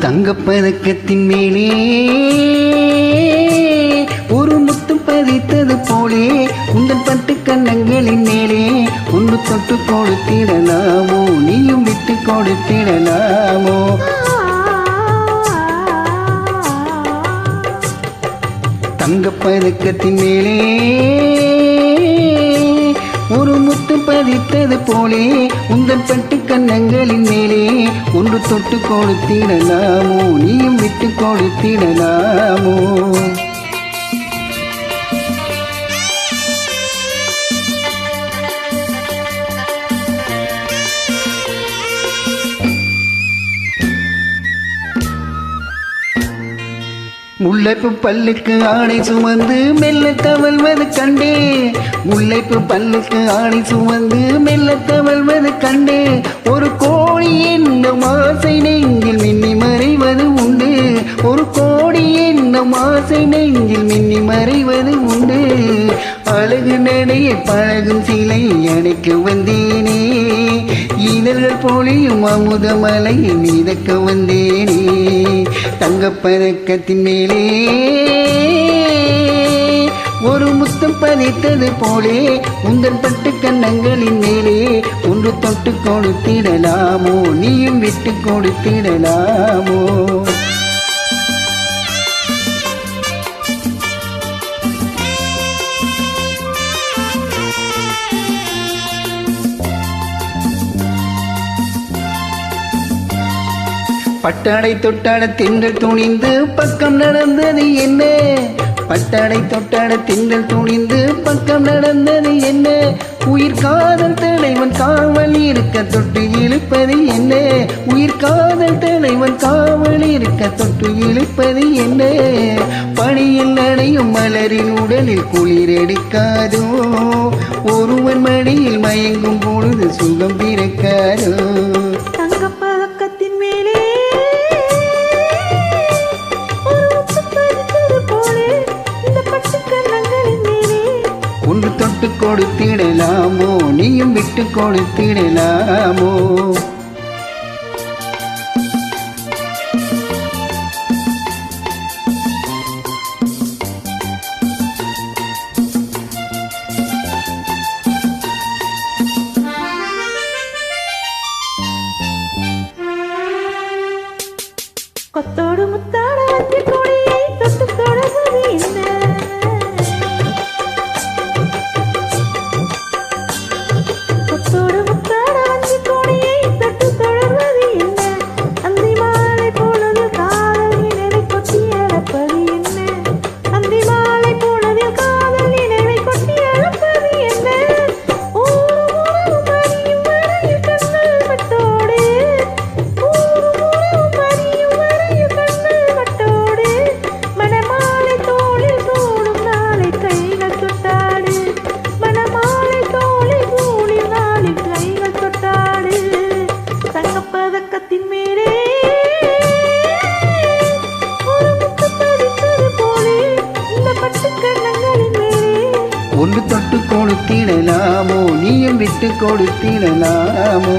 தங்கப்பதக்கத்தின் மேலே ஒரு முத்தம் பதித்தது போலே உங்கள் பட்டு கண்ணங்களின் மேலே ஒன்று தொட்டு கொடுத்திடலாமோ நீயும் விட்டு கொடுத்திடலாமோ தங்கப்பதக்கத்தின் மேலே ஒரு முத்து பதித்தது போலே உங்கள் பட்டு கண்ணங்களின் மேலே ஒன்று தொட்டு கொடுத்திடலாமோ நீயும் விட்டு கொடுத்திடலாமோ முல்லைப்பு பல்லுக்கு ஆடை சுமந்து மெல்ல தவழ்வது கண்டே முல்லைப்பு பல்லுக்கு ஆடை சுமந்து மெல்ல தவழ்வது கண்டே ஒரு கோழி என்னும் ஆசை நெஞ்சில் மின்னி மறைவது உண்டு ஒரு கோழி என்னும் ஆசை நெஞ்சில் மின்னி மறைவது உண்டு அழகு நடைய பழகும் சிலை அணைக்க வந்தேனே இதழ்கள் பொழியும் அமுதமலை மிதக்க வந்தேனே தங்கப்பதக்கத்தின் மேலே ஒரு முத்தம் பதித்தது போலே உங்கள் பட்டு கண்ணங்களின் மேலே ஒன்று தொட்டு கொடுத்திடலாமோ நீயும் விட்டு கொடுத்திடலாமோ பட்டாடை தொட்டாட திங்கள் துணிந்து பக்கம் நடந்தது என்ன பட்டாடை தொட்டாட திங்கள் துணிந்து பக்கம் நடந்தது என்ன உயிர் காதல் தலைவன் காவல் இருக்க தொட்டு இழுப்பது என்ன உயிர் காதல் தலைவன் காவல் இருக்க தொட்டு இழுப்பது என்ன பணியில் நடையும் மலரின் உடலில் குளிர் எடுக்காதோ ஒருவன் மடியில் மயங்கும் பொழுது சுகம் பிறக்காதோ ஒன்று தொட்டு கொடுத்திடலாமோ நீயும் விட்டு கொடுத்திடலாமோ கொத்தோடு முத்தாட வஞ்சி கொடியை தொட்டு தொடர்வது என்ன கொத்தோடு முத்தாட வஞ்சி கொடியை தொட்டு தொடர்வது என்ன அந்தி மாலை பொழுது காதல் நினைவை கொட்டி அழப்பது என்ன அந்தி மாலை பொழுது காதல் நினைவை கொட்டி அழப்பது என்ன ஊரு மறியும் வரையில் கண்ணல் மட்டோடு ஒன்று தொட்டு கொடுத்திடலாமோ நீயும் விட்டு கொடுத்திடலாமோ